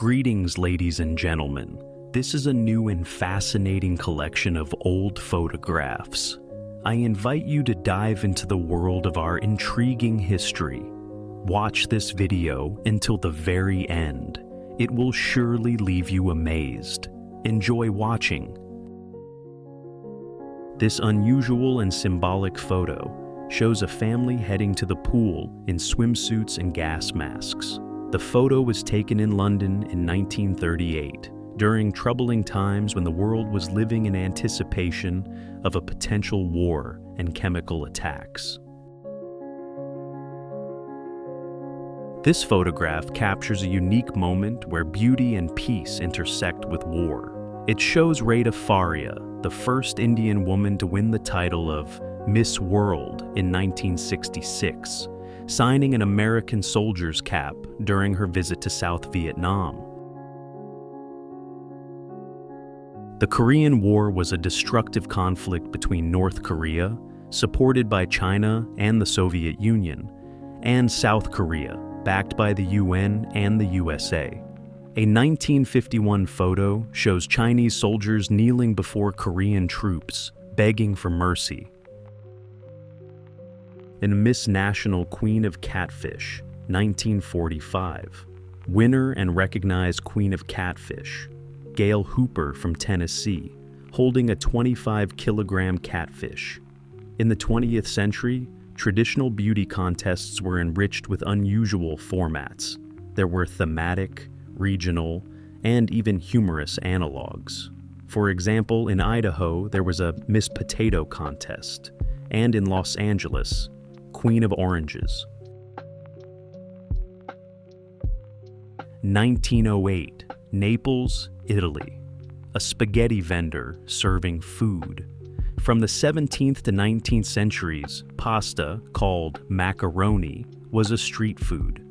Greetings, ladies and gentlemen. This is a new and fascinating collection of old photographs. I invite you to dive into the world of our intriguing history. Watch this video until the very end. It will surely leave you amazed. Enjoy watching. This unusual and symbolic photo shows a family heading to the pool in swimsuits and gas masks. The photo was taken in London in 1938, during troubling times when the world was living in anticipation of a potential war and chemical attacks. This photograph captures a unique moment where beauty and peace intersect with war. It shows Rita Faria, the first Indian woman to win the title of Miss World in 1966, signing an American soldier's cap during her visit to South Vietnam. The Korean War was a destructive conflict between North Korea, supported by China and the Soviet Union, and South Korea, backed by the UN and the USA. A 1951 photo shows Chinese soldiers kneeling before Korean troops, begging for mercy. And Miss National Queen of Catfish, 1945. Winner and recognized Queen of Catfish, Gail Hooper from Tennessee, holding a 25-kilogram catfish. In the 20th century, traditional beauty contests were enriched with unusual formats. There were thematic, regional, and even humorous analogs. For example, in Idaho, there was a Miss Potato contest, and in Los Angeles, Queen of Oranges. 1908, Naples, Italy. A spaghetti vendor serving food. From the 17th to 19th centuries, pasta, called macaroni, was a street food.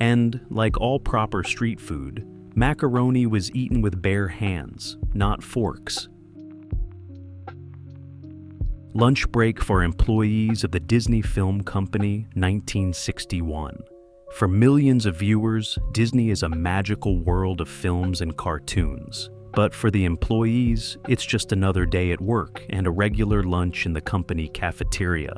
And, like all proper street food, macaroni was eaten with bare hands, not forks. Lunch break for employees of the Disney Film Company, 1961. For millions of viewers, Disney is a magical world of films and cartoons. But for the employees, it's just another day at work and a regular lunch in the company cafeteria.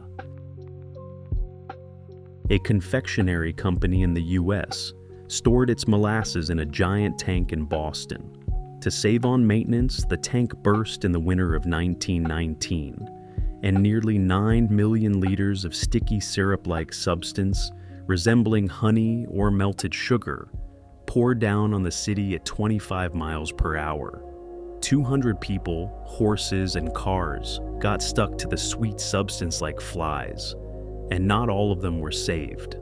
A confectionery company in the US stored its molasses in a giant tank in Boston. To save on maintenance, the tank burst in the winter of 1919, and nearly 9 million liters of sticky syrup-like substance resembling honey or melted sugar poured down on the city at 25 miles per hour. 200 people, horses, and cars got stuck to the sweet substance like flies, and not all of them were saved.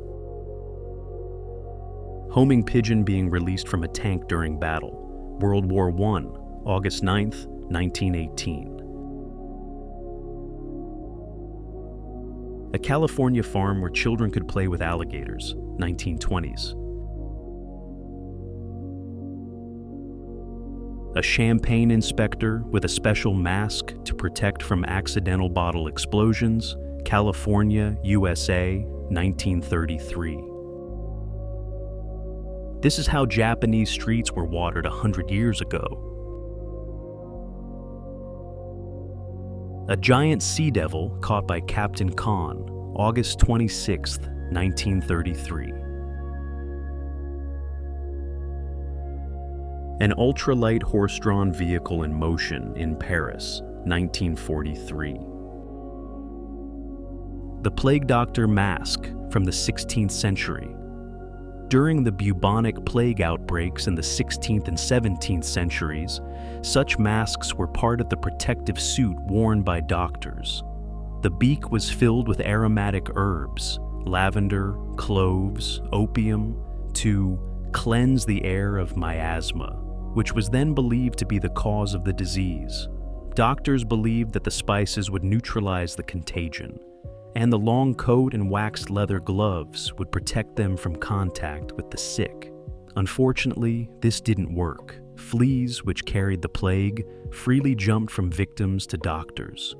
Homing pigeon being released from a tank during battle. World War I, August 9th, 1918. A California farm where children could play with alligators, 1920s. A champagne inspector with a special mask to protect from accidental bottle explosions, California, USA, 1933. This is how Japanese streets were watered 100 years ago. A giant sea devil caught by Captain Khan, August 26, 1933. An ultralight horse-drawn vehicle in motion in Paris, 1943. The plague doctor mask from the 16th century. During the bubonic plague outbreaks in the 16th and 17th centuries, such masks were part of the protective suit worn by doctors. The beak was filled with aromatic herbs, lavender, cloves, opium, to cleanse the air of miasma, which was then believed to be the cause of the disease. Doctors believed that the spices would neutralize the contagion, and the long coat and waxed leather gloves would protect them from contact with the sick. Unfortunately, this didn't work. Fleas, which carried the plague, freely jumped from victims to doctors.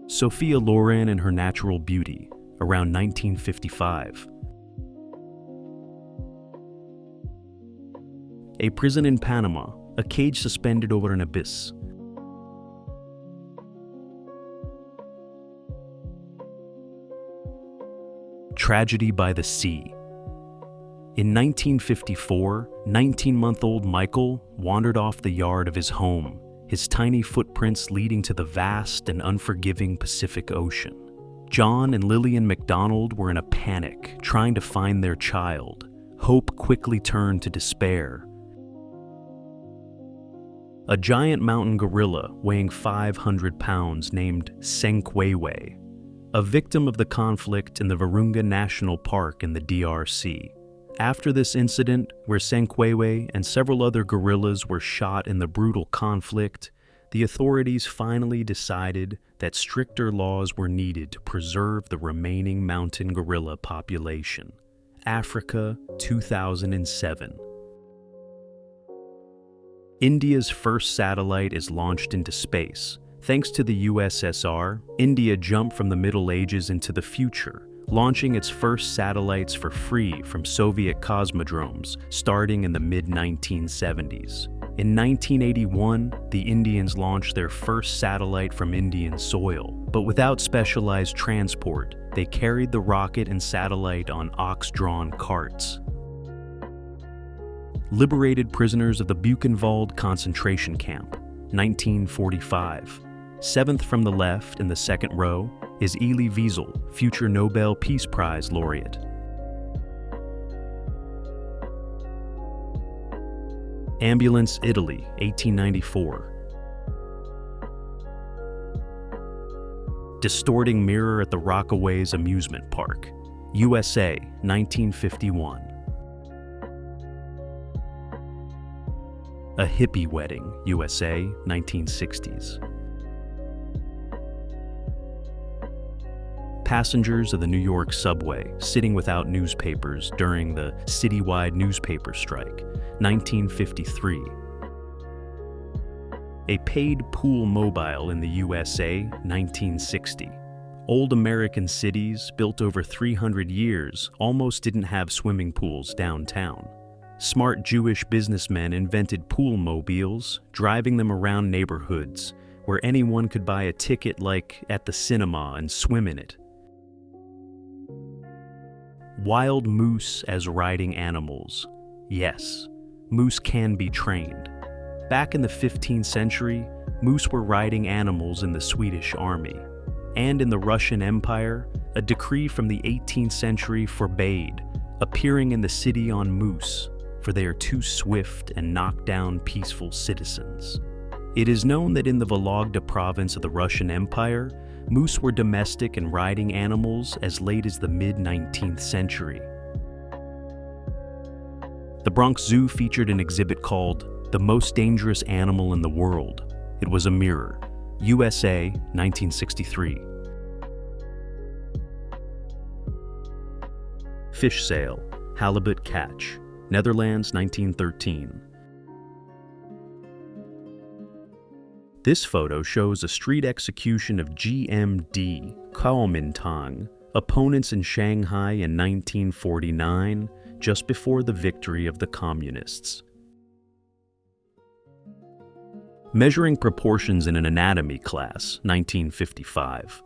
Sophia Loren and her natural beauty, around 1955. A prison in Panama, a cage suspended over an abyss. Tragedy by the sea. In 1954, 19-month-old Michael wandered off the yard of his home, his tiny footprints leading to the vast and unforgiving Pacific Ocean. John and Lillian McDonald were in a panic, trying to find their child. Hope quickly turned to despair. A giant mountain gorilla weighing 500 pounds named Senkweiwei, a victim of the conflict in the Virunga National Park in the DRC. After this incident, where Senkweiwei and several other gorillas were shot in the brutal conflict, the authorities finally decided that stricter laws were needed to preserve the remaining mountain gorilla population. Africa, 2007. India's first satellite is launched into space. Thanks to the USSR, India jumped from the Middle Ages into the future, launching its first satellites for free from Soviet cosmodromes, starting in the mid-1970s. In 1981, the Indians launched their first satellite from Indian soil, but without specialized transport, they carried the rocket and satellite on ox-drawn carts. Liberated prisoners of the Buchenwald concentration camp, 1945. Seventh from the left in the second row is Elie Wiesel, future Nobel Peace Prize laureate. Ambulance, Italy, 1894. Distorting mirror at the Rockaways amusement park, USA, 1951. A hippie wedding, USA, 1960s. Passengers of the New York subway sitting without newspapers during the citywide newspaper strike, 1953. A paid pool mobile in the USA, 1960. Old American cities, built over 300 years, almost didn't have swimming pools downtown. Smart Jewish businessmen invented pool mobiles, driving them around neighborhoods where anyone could buy a ticket like at the cinema and swim in it. Wild moose as riding animals. Yes, moose can be trained. Back in the 15th century, moose were riding animals in the Swedish army. And in the Russian Empire, a decree from the 18th century forbade appearing in the city on moose, for they are too swift and knock down peaceful citizens. It is known that in the Vologda province of the Russian Empire, moose were domestic and riding animals as late as the mid-19th century. The Bronx Zoo featured an exhibit called The Most Dangerous Animal in the World. It was a mirror. USA, 1963. Fish sale, halibut catch, Netherlands, 1913. This photo shows a street execution of GMD, Kuomintang, opponents in Shanghai in 1949, just before the victory of the Communists. Measuring proportions in an anatomy class, 1955.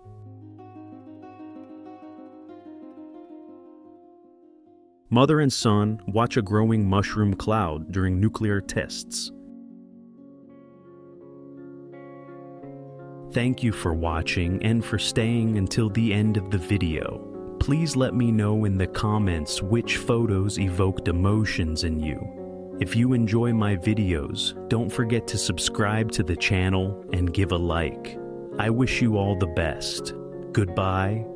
Mother and son watch a growing mushroom cloud during nuclear tests. Thank you for watching and for staying until the end of the video. Please let me know in the comments which photos evoked emotions in you. If you enjoy my videos, don't forget to subscribe to the channel and give a like. I wish you all the best. Goodbye